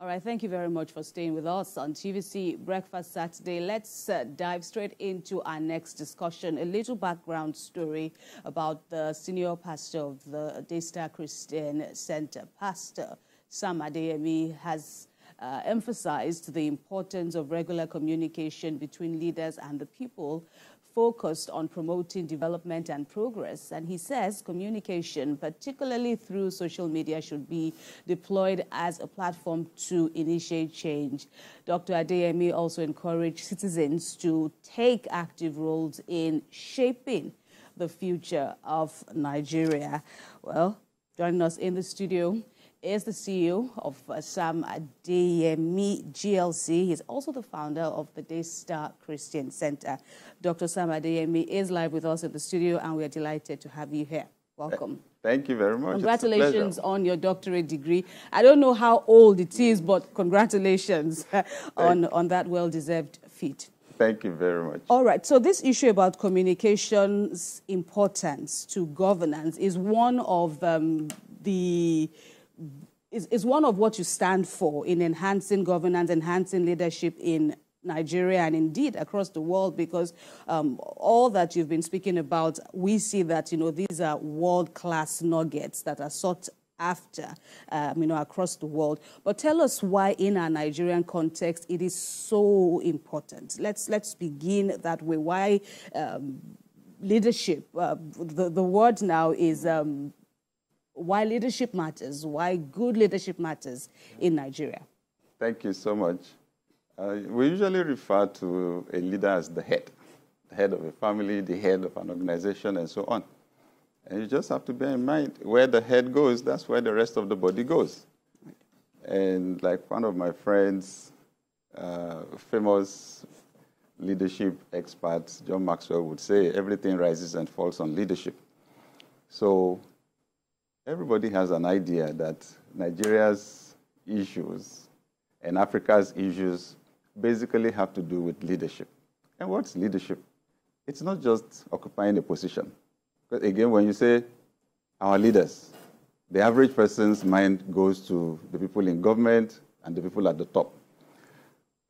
All right, thank you very much for staying with us on TVC Breakfast Saturday. Let's dive straight into our next discussion. A little background story about the senior pastor of the Daystar Christian Center. Pastor Sam Adeyemi has emphasized the importance of regular communication between leaders and the people, focused on promoting development and progress. And he says communication, particularly through social media, should be deployed as a platform to initiate change. Dr. Adeyemi also encouraged citizens to take active roles in shaping the future of Nigeria. Well, joining us in the studio is the CEO of Sam Adeyemi GLC. He's also the founder of the Daystar Christian Center. Dr. Sam Adeyemi is live with us in the studio, and we are delighted to have you here. Welcome. Thank you very much. Congratulations on your doctorate degree. I don't know how old it is, but congratulations on that well-deserved feat. Thank you very much. All right. So this issue about communication's importance to governance is one of is one of what you stand for in enhancing governance, enhancing leadership in Nigeria and indeed across the world, because all that you've been speaking about, we see that, these are world-class nuggets that are sought after, across the world. But tell us why in our Nigerian context it is so important. Let's begin that way. Why leadership, the word now is why leadership matters, why good leadership matters in Nigeria. Thank you so much. We usually refer to a leader as the head of a family, the head of an organization, and so on. And you just have to bear in mind, where the head goes, that's where the rest of the body goes. And like one of my friends, famous leadership expert, John Maxwell, would say, everything rises and falls on leadership. So everybody has an idea that Nigeria's issues and Africa's issues basically have to do with leadership. And what's leadership? It's not just occupying a position. Because again, when you say our leaders, the average person's mind goes to the people in government and the people at the top.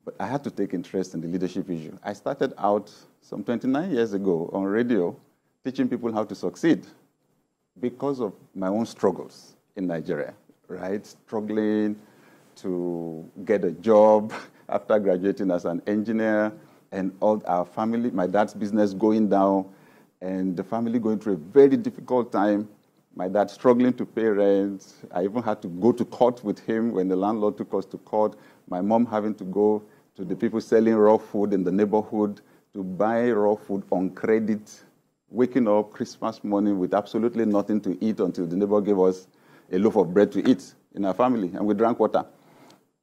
But I had to take interest in the leadership issue. I started out some 29 years ago on radio teaching people how to succeed, because of my own struggles in Nigeria, right? Struggling to get a job after graduating as an engineer, and all our family, my dad's business going down, and the family going through a very difficult time. My dad struggling to pay rent. I even had to go to court with him when the landlord took us to court. My mom having to go to the people selling raw food in the neighborhood to buy raw food on credit, waking up Christmas morning with absolutely nothing to eat until the neighbor gave us a loaf of bread to eat in our family, and we drank water.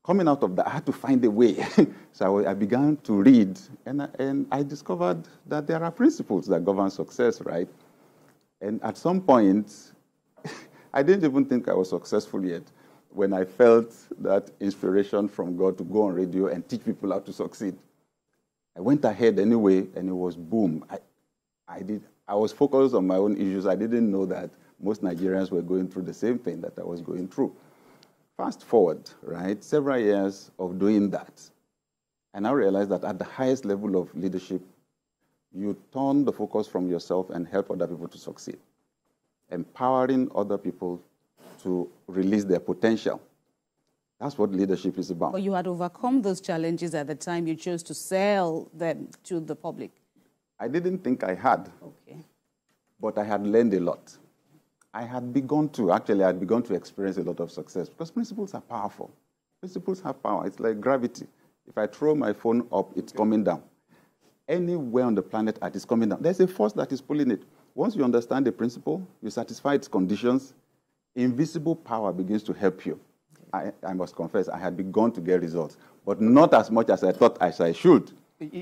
Coming out of that, I had to find a way. So I began to read, and I discovered that there are principles that govern success, right? And at some point, I didn't even think I was successful yet when I felt that inspiration from God to go on radio and teach people how to succeed. I went ahead anyway, and it was boom. I was focused on my own issues. I didn't know that most Nigerians were going through the same thing that I was going through. Fast forward, right, several years of doing that, and I realized that at the highest level of leadership, you turn the focus from yourself and help other people to succeed, empowering other people to release their potential. That's what leadership is about. But you had overcome those challenges at the time you chose to sell them to the public. I didn't think I had, but I had learned a lot. I had begun to experience a lot of success, because principles are powerful. Principles have power. It's like gravity. If I throw my phone up, it's coming down. Anywhere on the planet, it's coming down. There's a force that is pulling it. Once you understand the principle, you satisfy its conditions, invisible power begins to help you. I must confess, I had begun to get results, but not as much as I thought as I should.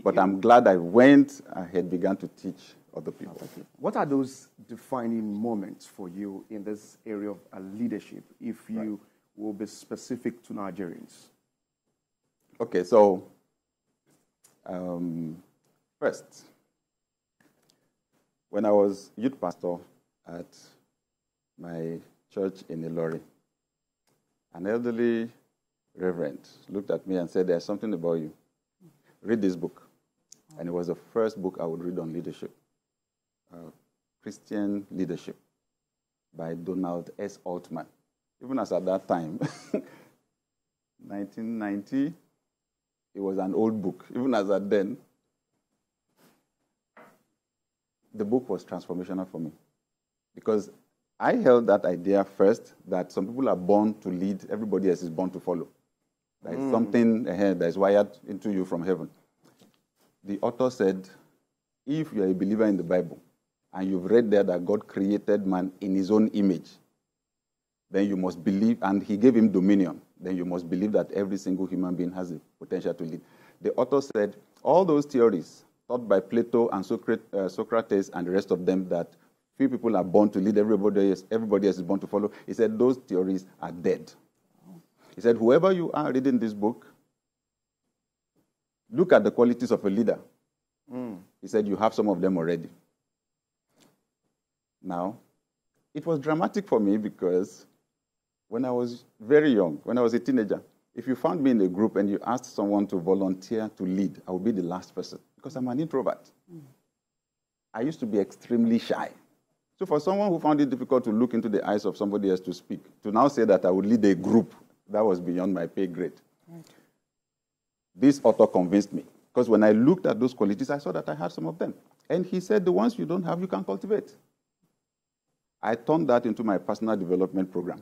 But I'm glad I went ahead, began to teach other people. What are those defining moments for you in this area of leadership, if you will be specific to Nigerians? Okay, so first, when I was youth pastor at my church in Ilori, an elderly reverend, looked at me and said, there's something about you. Read this book. And it was the first book I would read on leadership, Christian Leadership by Donald S. Altman. Even as at that time, 1990, it was an old book. Even as at then, the book was transformational for me. Because I held that idea first, that some people are born to lead, everybody else is born to follow. There is something ahead that is wired into you from heaven. The author said, if you are a believer in the Bible, and you've read there that God created man in his own image, then you must believe, and he gave him dominion, then you must believe that every single human being has the potential to lead. The author said, all those theories taught by Plato and Socrates and the rest of them, that few people are born to lead, everybody else is born to follow, he said those theories are dead. He said, whoever you are reading this book, look at the qualities of a leader. He said, you have some of them already. Now, it was dramatic for me because when I was very young, when I was a teenager, if you found me in a group and you asked someone to volunteer to lead, I would be the last person because I'm an introvert. I used to be extremely shy. So for someone who found it difficult to look into the eyes of somebody else to speak, to now say that I would lead a group, that was beyond my pay grade. Right. This author convinced me because when I looked at those qualities, I saw that I had some of them. And he said, the ones you don't have, you can cultivate. I turned that into my personal development program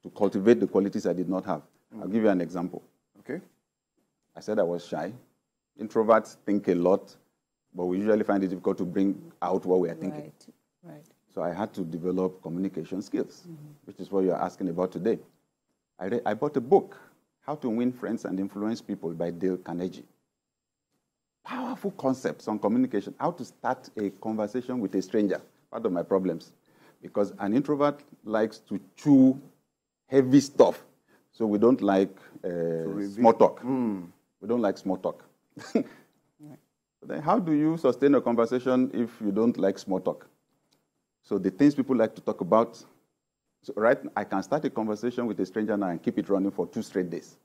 to cultivate the qualities I did not have. I'll give you an example. Okay. I said I was shy. Introverts think a lot, but we usually find it difficult to bring out what we are thinking. Right. So I had to develop communication skills, which is what you're asking about today. I bought a book, How to Win Friends and Influence People by Dale Carnegie. Powerful concepts on communication, how to start a conversation with a stranger. Part of my problems. Because an introvert likes to chew heavy stuff. So we don't like small talk. We don't like small talk. Then how do you sustain a conversation if you don't like small talk? So the things people like to talk about, so I can start a conversation with a stranger now and keep it running for 2 straight days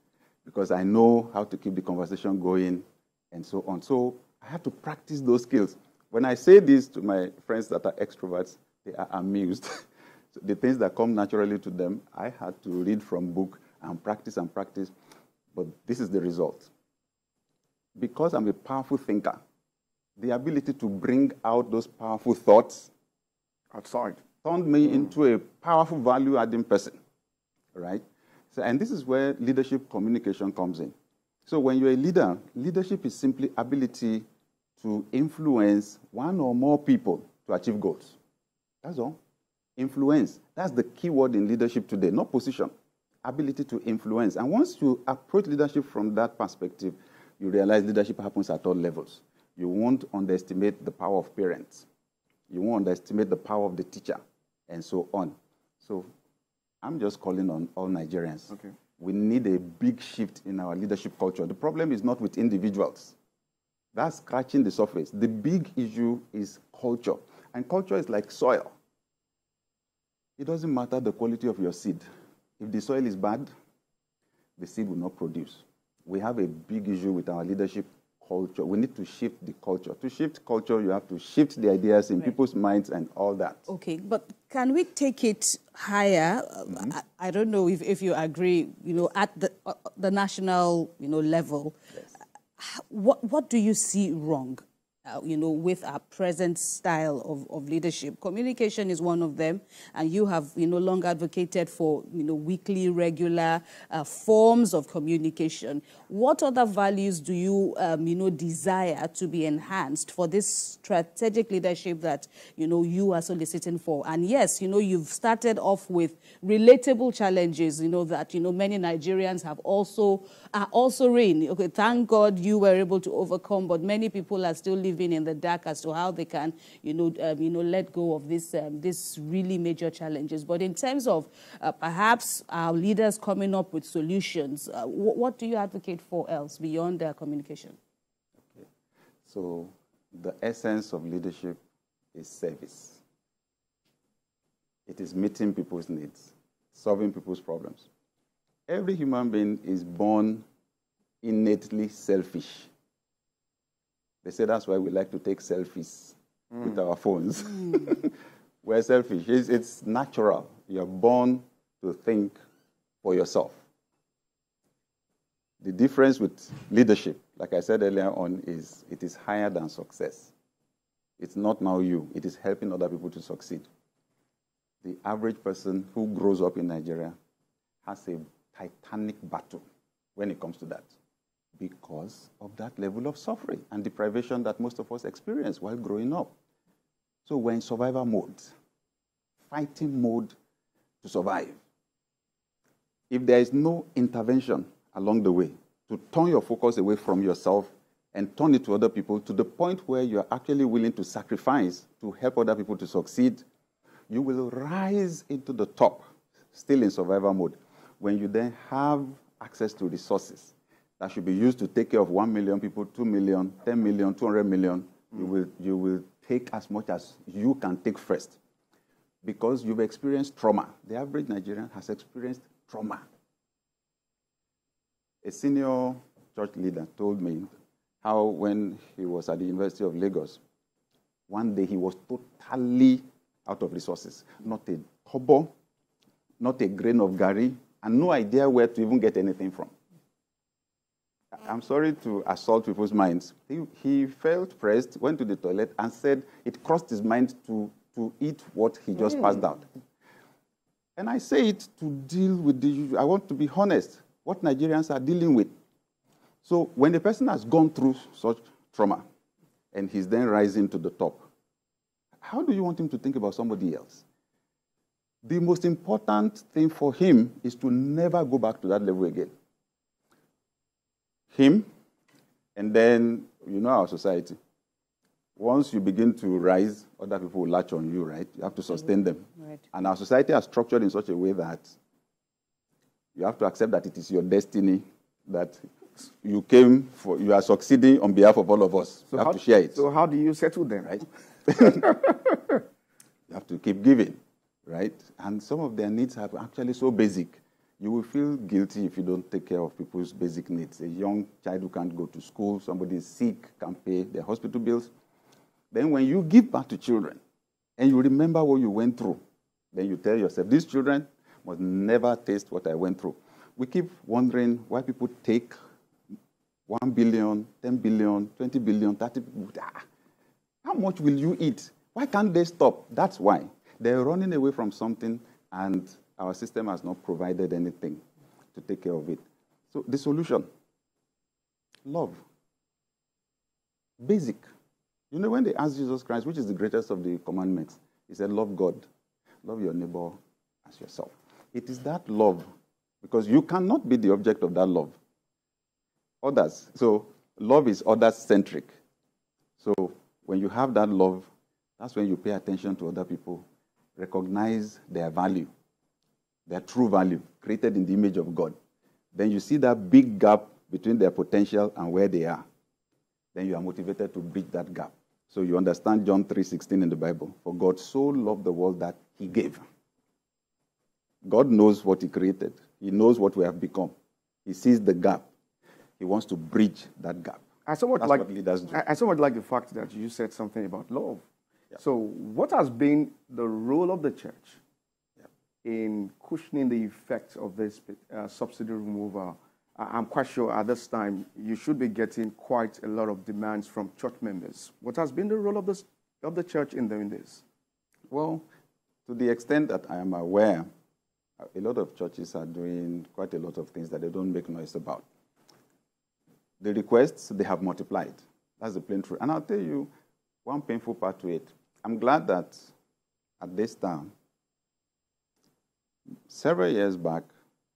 because I know how to keep the conversation going and so on. So I have to practice those skills. When I say this to my friends that are extroverts, they are amused. So the things that come naturally to them, I had to read from book and practice, but this is the result. Because I'm a powerful thinker, the ability to bring out those powerful thoughts outside turned me into a powerful value-adding person, right? So, and this is where leadership communication comes in. So when you're a leader, leadership is simply ability to influence one or more people to achieve goals. That's all. Influence. That's the key word in leadership today, not position. Ability to influence. And once you approach leadership from that perspective, you realize leadership happens at all levels. You won't underestimate the power of parents. You won't underestimate the power of the teacher, and so on. So I'm just calling on all Nigerians. Okay. We need a big shift in our leadership culture. The problem is not with individuals. That's scratching the surface. The big issue is culture. And culture is like soil. It doesn't matter the quality of your seed. If the soil is bad, the seed will not produce. We have a big issue with our leadership culture. We need to shift the culture. To shift culture, you have to shift the ideas in people's minds and all that. Okay, but can we take it higher? I don't know if you agree, at the national, level. Yes. What do you see wrong? With our present style of leadership. Communication is one of them, and you have, long advocated for, weekly, regular forms of communication. What other values do you, desire to be enhanced for this strategic leadership that, you are soliciting for? And yes, you've started off with relatable challenges, that, many Nigerians are also in. Okay, thank God you were able to overcome, but many people are still living in the dark as to how they can, let go of this really major challenges. But in terms of perhaps our leaders coming up with solutions, what do you advocate for else beyond their communication? Okay. So the essence of leadership is service. It is meeting people's needs, solving people's problems. every human being is born innately selfish. They say that's why we like to take selfies with our phones. We're selfish. It's natural. You're born to think for yourself. The difference with leadership, like I said earlier on, is it is higher than success. It's not now you. It is helping other people to succeed. The average person who grows up in Nigeria has a titanic battle when it comes to that because of that level of suffering and deprivation that most of us experience while growing up. So we're in survival mode, fighting mode to survive. If there is no intervention along the way to turn your focus away from yourself and turn it to other people to the point where you're actually willing to sacrifice to help other people to succeed, you will rise into the top, still in survival mode, when you then have access to resources that should be used to take care of 1 million people, 2 million, 10 million, 200 million. You will take as much as you can take first because you've experienced trauma. The average Nigerian has experienced trauma. A senior church leader told me how when he was at the University of Lagos, one day he was totally out of resources. Not a kobo, not a grain of gari, and no idea where to even get anything from. I'm sorry to assault people's minds. He felt pressed, went to the toilet, and said it crossed his mind to eat what he just passed out. And I say it to deal with the, I want to be honest, what Nigerians are dealing with. So when a person has gone through such trauma, and he's then rising to the top, how do you want him to think about somebody else? The most important thing for him is to never go back to that level again. Him, and then, you know our society. Once you begin to rise, other people will latch on you, right? You have to sustain them. Right. And our society is structured in such a way that you have to accept that it is your destiny, that you came for, you are succeeding on behalf of all of us. So you have to share it. So how do you settle them? Right? You have to keep giving, right? And some of their needs are actually so basic. You will feel guilty if you don't take care of people's basic needs. A young child who can't go to school, somebody is sick, can't pay their hospital bills. Then when you give back to children and you remember what you went through, then you tell yourself, these children must never taste what I went through. We keep wondering why people take 1 billion, 10 billion, 20 billion, 30 billion. How much will you eat? Why can't they stop? That's why. They're running away from something, and our system has not provided anything to take care of it. So the solution, love. Basic. You know, when they asked Jesus Christ, which is the greatest of the commandments, he said, love God, love your neighbor as yourself. It is that love, because you cannot be the object of that love. Others. So love is others-centric. So when you have that love, that's when you pay attention to other people, recognize their value, their true value, created in the image of God. Then you see that big gap between their potential and where they are. Then you are motivated to bridge that gap. So you understand John 3:16 in the Bible. For God so loved the world that he gave. God knows what he created. He knows what we have become. He sees the gap. He wants to bridge that gap. That's what leaders do. I somewhat like the fact that you said something about love. Yeah. So what has been the role of the church in cushioning the effects of this subsidy removal? I'm quite sure at this time you should be getting quite a lot of demands from church members. What has been the role of the church in doing this? Well, to the extent that I am aware, a lot of churches are doing quite a lot of things that they don't make noise about. The requests, they have multiplied. That's the plain truth. And I'll tell you one painful part to it. I'm glad that at Daystar, several years back,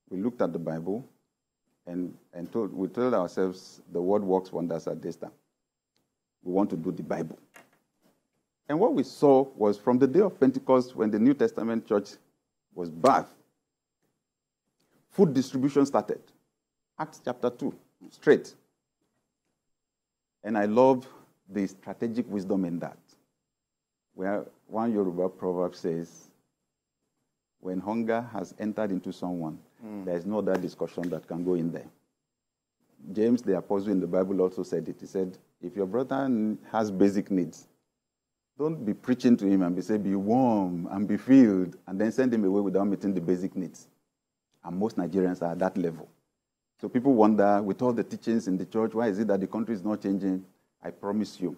we looked at the Bible and we told ourselves the word works wonders at Daystar. We want to do the Bible. And what we saw was from the day of Pentecost, when the New Testament church was birthed, food distribution started. Acts chapter 2, straight. And I love the strategic wisdom in that, where one Yoruba proverb says, when hunger has entered into someone, There is no other discussion that can go in there. James, the apostle in the Bible, also said it. He said, if your brother has basic needs, don't be preaching to him and say, be warm and be filled, and then send him away without meeting the basic needs. And most Nigerians are at that level. So people wonder, with all the teachings in the church, why is it that the country is not changing? I promise you,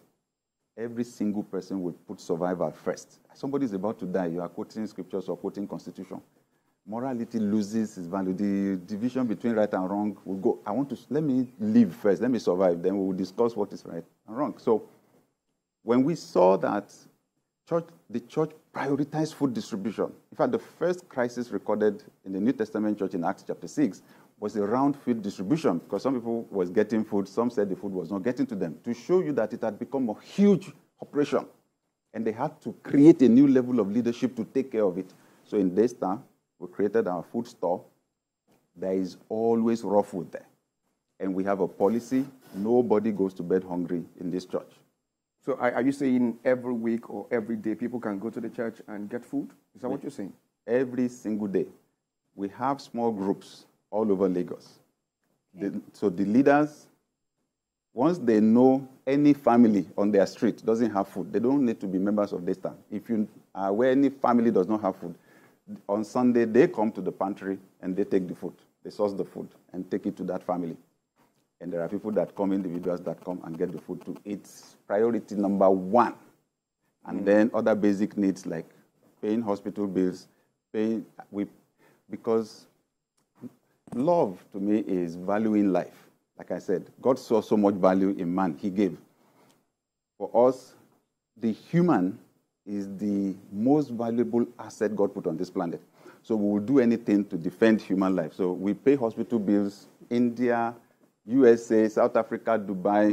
every single person will put survival first. Somebody is about to die. You are quoting scriptures or quoting constitution. Morality loses its value. The division between right and wrong will go. Let me live first. Let me survive. Then we will discuss what is right and wrong. So when we saw that the church prioritized food distribution, in fact, the first crisis recorded in the New Testament church in Acts chapter 6 was around food distribution, because some people was getting food, some said the food was not getting to them, to show you that it had become a huge operation. And they had to create a new level of leadership to take care of it. So in Daystar, we created our food store. There is always raw food there. And we have a policy, nobody goes to bed hungry in this church. So are you saying every week or every day people can go to the church and get food? Is that what you're saying? Every single day. We have small groups all over Lagos. Okay. So the leaders, once they know any family on their street doesn't have food, they don't need to be members of Daystar. If you are where any family does not have food, on Sunday they come to the pantry and they take the food. They source the food and take it to that family. And there are people that come, individuals that come and get the food too. It's priority number one. And then other basic needs like paying hospital bills, because love to me is valuing life. Like I said, God saw so much value in man, he gave. For us, the human is the most valuable asset God put on this planet. So we will do anything to defend human life. So we pay hospital bills, India, USA, South Africa, Dubai.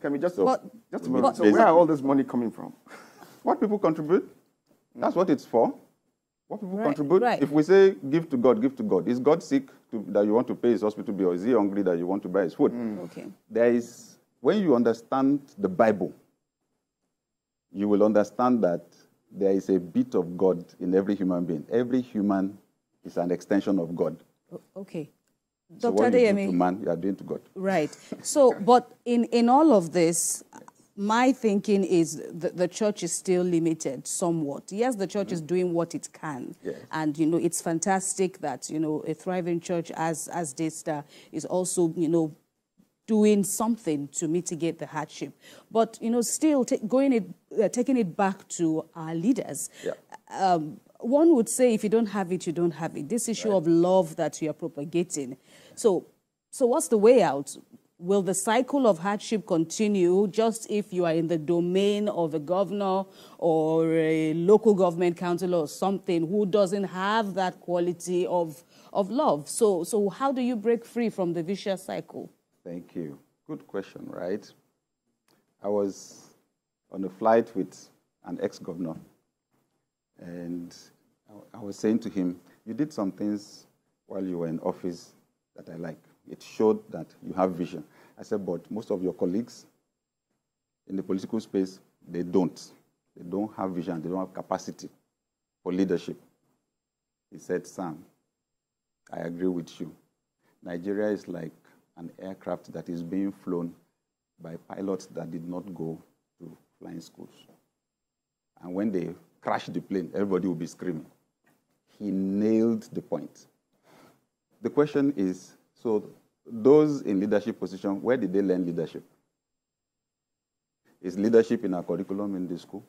Can we just a minute. So where are all this money coming from? What people contribute, that's what it's for. What people contribute. Right. If we say give to God, give to God. Is God sick that you want to pay his hospital bill, or is he hungry that you want to buy his food? Okay. When you understand the Bible, you will understand that there is a bit of God in every human being. Every human is an extension of God. Okay. So Dr. what you Adeyemi, do to man, you are doing to God. Right. So, but in all of this, my thinking is the church is still limited somewhat. Yes, the church is doing what it can. Yes. And, it's fantastic that, a thriving church as Daystar is also, doing something to mitigate the hardship. But, still taking it back to our leaders. Yeah. One would say if you don't have it, you don't have it. This issue of love that you are propagating. So what's the way out? Will the cycle of hardship continue just if you are in the domain of a governor or a local government councillor or something who doesn't have that quality of love? So how do you break free from the vicious cycle? Thank you. Good question, right? I was on a flight with an ex-governor, and I was saying to him, you did some things while you were in office that I like. It showed that you have vision. I said, but most of your colleagues in the political space, they don't. They don't have vision. They don't have capacity for leadership. He said, Sam, I agree with you. Nigeria is like an aircraft that is being flown by pilots that did not go to flying schools. And when they crash the plane, everybody will be screaming. He nailed the point. The question is, so those in leadership position, where did they learn leadership? Is leadership in our curriculum in the school?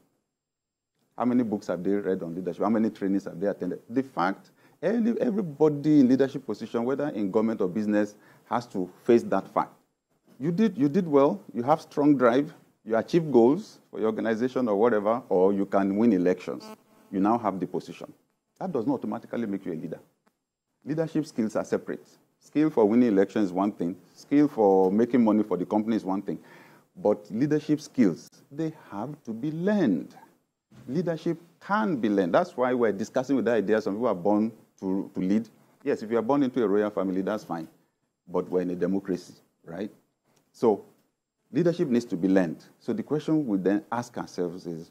How many books have they read on leadership? How many trainings have they attended? The fact, everybody in leadership position, whether in government or business, has to face that fact. You did well, you have strong drive, you achieve goals for your organization or whatever, or you can win elections. You now have the position. That does not automatically make you a leader. Leadership skills are separate. Skill for winning elections is one thing. Skill for making money for the company is one thing. But leadership skills, they have to be learned. Leadership can be learned. That's why we're discussing with the idea some people are born to lead. Yes, if you are born into a royal family, that's fine. But we're in a democracy, right? So leadership needs to be learned. So the question we then ask ourselves is,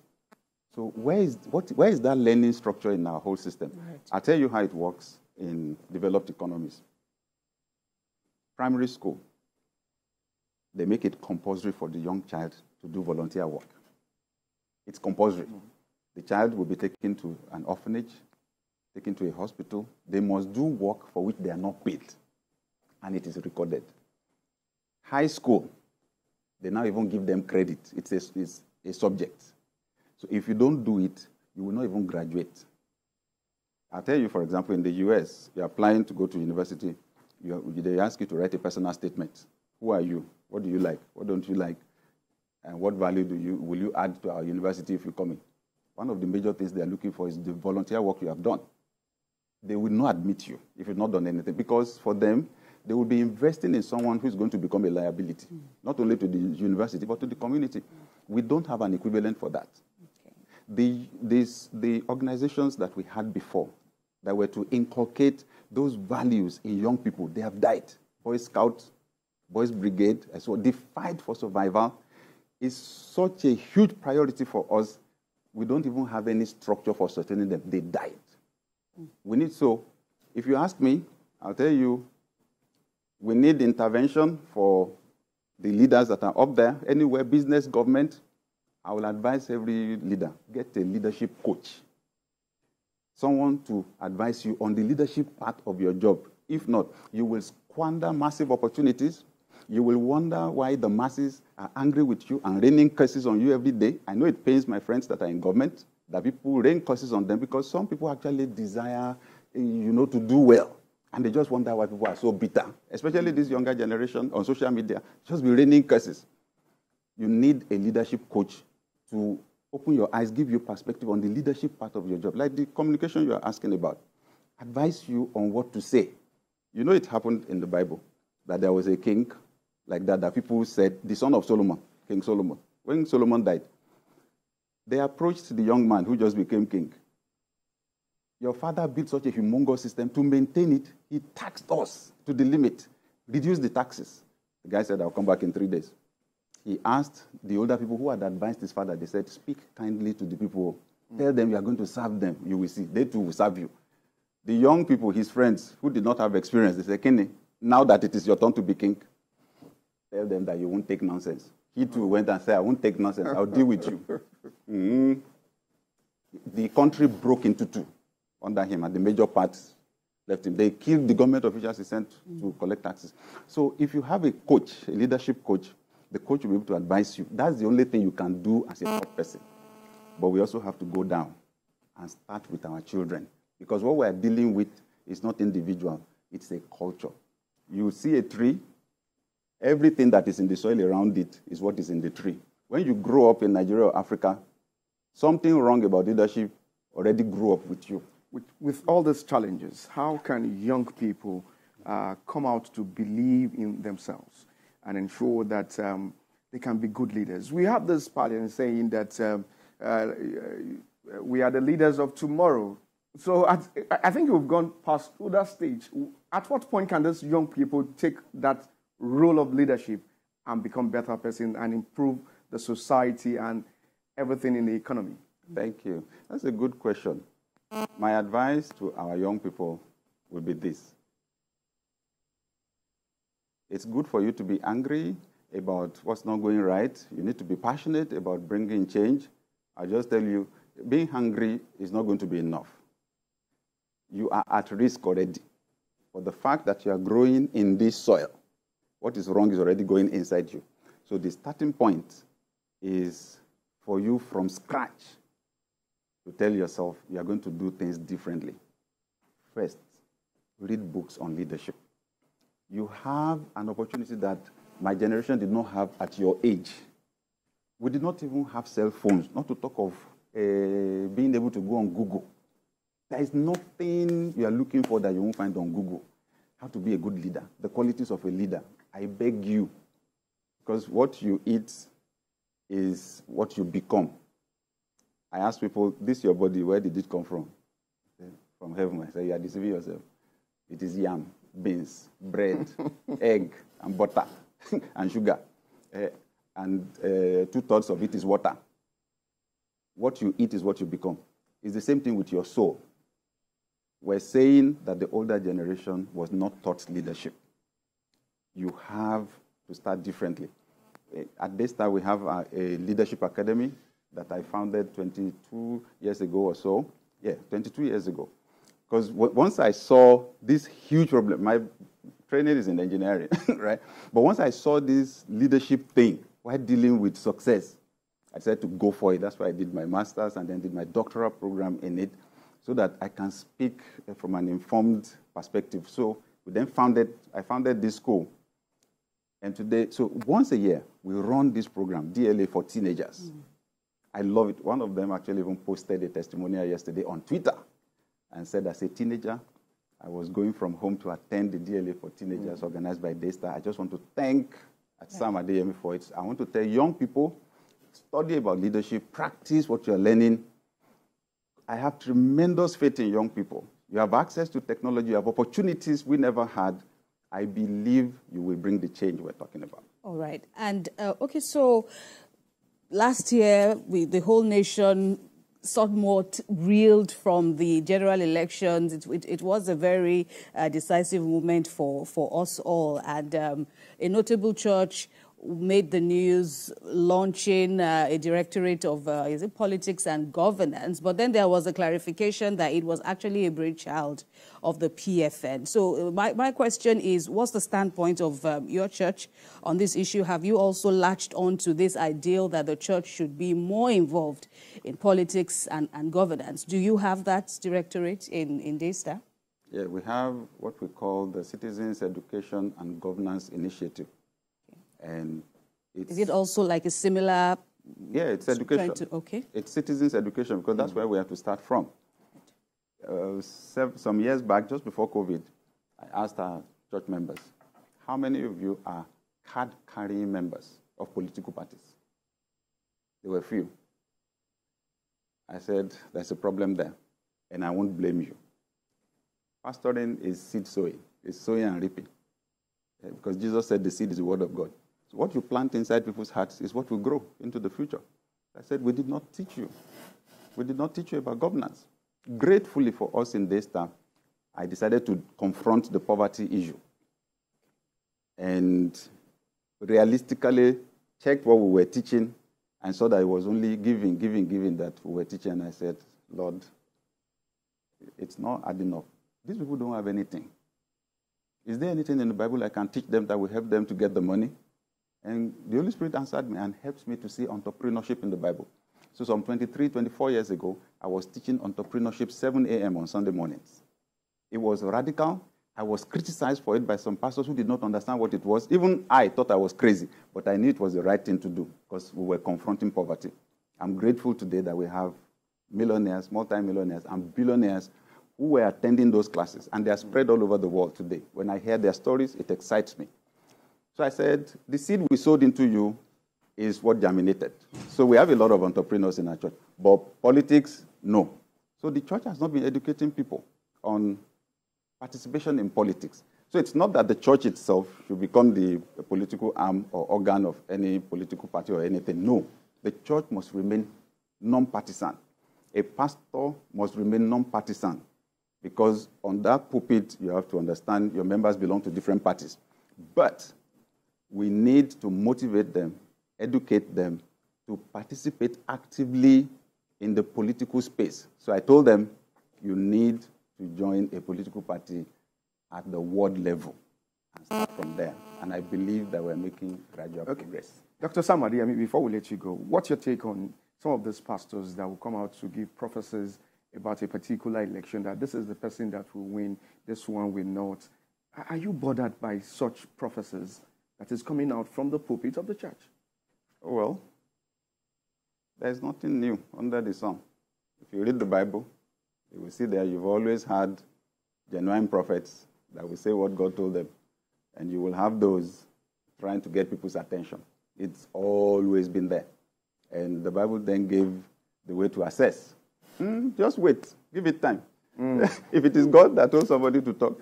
so where is that learning structure in our whole system? Right. I'll tell you how it works. in developed economies. Primary school, they make it compulsory for the young child to do volunteer work. It's compulsory. The child will be taken to an orphanage, taken to a hospital. They must do work for which they are not paid, and it is recorded. High school, they now even give them credit. It's a subject. So if you don't do it, you will not even graduate. I'll tell you, for example, in the US, you're applying to go to university, they ask you to write a personal statement. Who are you? What do you like? What don't you like? And what value will you add to our university if you come in? One of the major things they are looking for is the volunteer work you have done. They will not admit you if you've not done anything, because for them, they will be investing in someone who is going to become a liability, not only to the university, but to the community. We don't have an equivalent for that. Okay. The organizations that we had before that were to inculcate those values in young people, they have died. Boy Scouts, Boys Brigade, so the fight for survival is such a huge priority for us. We don't even have any structure for sustaining them. They died. We need, so if you ask me, I'll tell you, we need intervention for the leaders that are up there, anywhere, business, government. I will advise every leader, get a leadership coach. Someone to advise you on the leadership part of your job. If not, you will squander massive opportunities. You will wonder why the masses are angry with you and raining curses on you every day. I know it pains my friends that are in government, that people rain curses on them, because some people actually desire, to do well. And they just wonder why people are so bitter, especially this younger generation on social media, just be raining curses. You need a leadership coach to open your eyes, give you perspective on the leadership part of your job, like the communication you are asking about. Advise you on what to say. You know it happened in the Bible, that there was a king like that people said, the son of Solomon, King Solomon. When Solomon died, they approached the young man who just became king. Your father built such a humongous system. To maintain it, he taxed us to the limit. Reduce the taxes. The guy said, I'll come back in 3 days. He asked the older people who had advised his father, they said, speak kindly to the people. Tell them you are going to serve them. You will see. They too will serve you. The young people, his friends, who did not have experience, they said, Kenny, now that it is your turn to be king, tell them that you won't take nonsense. He too went and said, I won't take nonsense. I'll deal with you. The country broke into two under him, and the major parts left him. They killed the government officials he sent to collect taxes. So if you have a coach, a leadership coach, the coach will be able to advise you. That's the only thing you can do as a top person. But we also have to go down and start with our children. Because what we're dealing with is not individual, it's a culture. You see a tree, everything that is in the soil around it is what is in the tree. When you grow up in Nigeria or Africa, something wrong about leadership already grew up with you. With all these challenges, how can young people come out to believe in themselves and ensure that they can be good leaders? We have this pattern saying that we are the leaders of tomorrow. So I think we've gone past that stage. At what point can these young people take that role of leadership and become better person and improve the society and everything in the economy? Thank you. That's a good question. My advice to our young people would be this. It's good for you to be angry about what's not going right. You need to be passionate about bringing change. I just tell you, being hungry is not going to be enough. You are at risk already. For the fact that you are growing in this soil, what is wrong is already going inside you. So the starting point is for you from scratch to tell yourself you are going to do things differently. First, read books on leadership. You have an opportunity that my generation did not have at your age. We did not even have cell phones, not to talk of being able to go on Google. There is nothing you are looking for that you won't find on Google. How to be a good leader, the qualities of a leader. I beg you, because what you eat is what you become. I ask people, this your body, where did it come from? From heaven. I say, you are deceiving yourself. It is yam, beans, bread, egg, and butter, and sugar. And 2/3 of it is water. What you eat is what you become. It's the same thing with your soul. were saying that the older generation was not taught leadership. You have to start differently. At Daystar, we have a leadership academy that I founded 22 years ago or so. Yeah, 22 years ago. Because once I saw this huge problem, my training is in engineering, right? But once I saw this leadership thing, while dealing with success, I decided to go for it. That's why I did my master's and then did my doctoral program in it, so that I can speak from an informed perspective. So I founded this school. And today, so once a year, we run this program, DLA for teenagers. I love it. One of them actually even posted a testimonial yesterday on Twitter and said, as a teenager, I was going from home to attend the DLA for teenagers organized by Daystar. I just want to thank Sam Adeyemi for it. I want to tell young people, study about leadership, practice what you're learning. I have tremendous faith in young people. You have access to technology, you have opportunities we never had. I believe you will bring the change we're talking about. All right. And, okay, so last year, the whole nation somewhat reeled from the general elections. It was a very decisive moment for us all. And a notable church made the news launching a directorate of politics and governance, but then there was a clarification that it was actually a brainchild of the PFN. So my question is, what's the standpoint of your church on this issue? Have you also latched on to this ideal that the church should be more involved in politics and governance? Do you have that directorate in Daystar? Yeah, we have what we call the Citizens Education and Governance Initiative. And is it also like a similar? Yeah, it's education. Okay. It's citizens education, because that's where we have to start from. Some years back, just before COVID, I asked our church members, how many of you are card-carrying members of political parties? There were few. I said, there's a problem there, and I won't blame you. Pastoring is seed sowing. It's sowing and reaping. Because Jesus said the seed is the word of God. So what you plant inside people's hearts is what will grow into the future. I said, we did not teach you. We did not teach you about governance. Gratefully for us in Daystar, I decided to confront the poverty issue. And realistically checked what we were teaching and saw that it was only giving that we were teaching. And I said, Lord, it's not adding up. These people don't have anything. Is there anything in the Bible I can teach them that will help them to get the money? And the Holy Spirit answered me and helps me to see entrepreneurship in the Bible. So some 23, 24 years ago, I was teaching entrepreneurship 7 a.m. on Sunday mornings. It was radical. I was criticized for it by some pastors who did not understand what it was. Even I thought I was crazy, but I knew it was the right thing to do because we were confronting poverty. I'm grateful today that we have millionaires, multimillionaires, and billionaires who were attending those classes, and they are spread all over the world today. When I hear their stories, it excites me. So I said, the seed we sowed into you is what germinated. So we have a lot of entrepreneurs in our church, but politics, no. So the church has not been educating people on participation in politics. So it's not that the church itself should become the political arm or organ of any political party or anything. No, the church must remain non-partisan. A pastor must remain non-partisan, because on that pulpit, you have to understand your members belong to different parties. But we need to motivate them, educate them to participate actively in the political space. So I told them, you need to join a political party at the ward level and start from there. And I believe that we're making gradual progress. Dr. Sam Adeyemi, before we let you go, what's your take on some of these pastors that will come out to give prophecies about a particular election, that this is the person that will win, this one will not? Are you bothered by such prophecies that is coming out from the pulpit of the church? Well, there's nothing new under the sun. If you read the Bible, you will see there you've always had genuine prophets that will say what God told them, and you will have those trying to get people's attention. It's always been there. And the Bible then gave the way to assess. Just wait. Give it time. If it is God that told somebody to talk,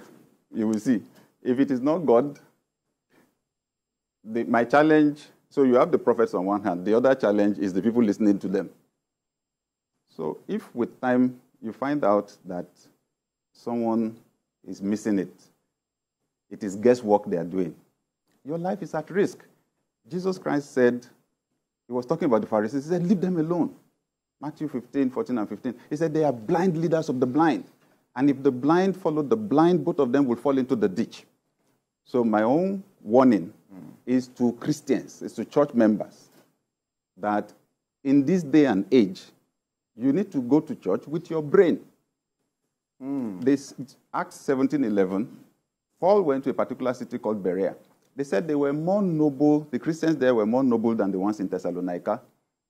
you will see. If it is not God, my challenge, so you have the prophets on one hand. The other challenge is the people listening to them. So if with time you find out that someone is missing it. It is guesswork they are doing. Your life is at risk. Jesus Christ said, he was talking about the Pharisees, he said, leave them alone. Matthew 15, 14 and 15. He said, they are blind leaders of the blind. And if the blind follow the blind, both of them will fall into the ditch. So my own warning is to Christians, is to church members, that in this day and age, you need to go to church with your brain. This Acts 17:11, Paul went to a particular city called Berea. They said they were more noble, the Christians there were more noble than the ones in Thessalonica,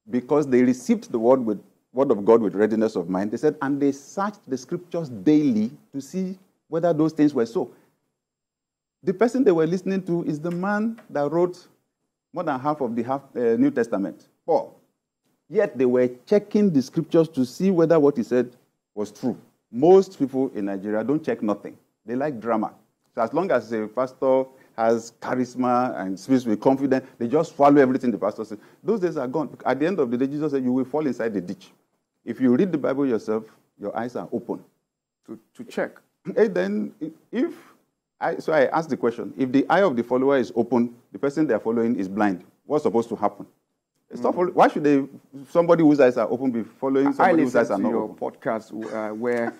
because they received the word of God with readiness of mind. They said, and they searched the scriptures daily to see whether those things were so. The person they were listening to is the man that wrote more than half of the New Testament, Paul. Yet they were checking the scriptures to see whether what he said was true. Most people in Nigeria don't check nothing. They like drama. So as long as a pastor has charisma and speaks with confidence, they just swallow everything the pastor says. Those days are gone. At the end of the day, Jesus said, you will fall inside the ditch. If you read the Bible yourself, your eyes are open. To check. And then so I asked the question, if the eye of the follower is open, the person they are following is blind, what's supposed to happen? Why should somebody whose eyes are open be following somebody whose eyes are not open? I listened to your podcast where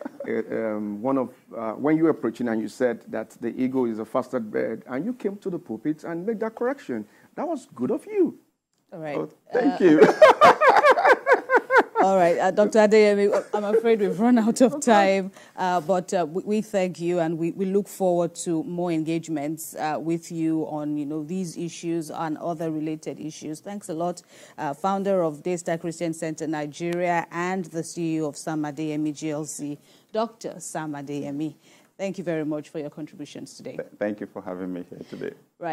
when you were preaching and you said that the eagle is a fasted bird, and you came to the pulpit and made that correction. That was good of you. All right. Oh, thank you. All right, Dr. Adeyemi, I'm afraid we've run out of time, but we thank you, and we look forward to more engagements with you on, these issues and other related issues. Thanks a lot, founder of Daystar Christian Center Nigeria and the CEO of Sam Adeyemi GLC, Dr. Sam Adeyemi. Thank you very much for your contributions today. Thank you for having me here today. Right.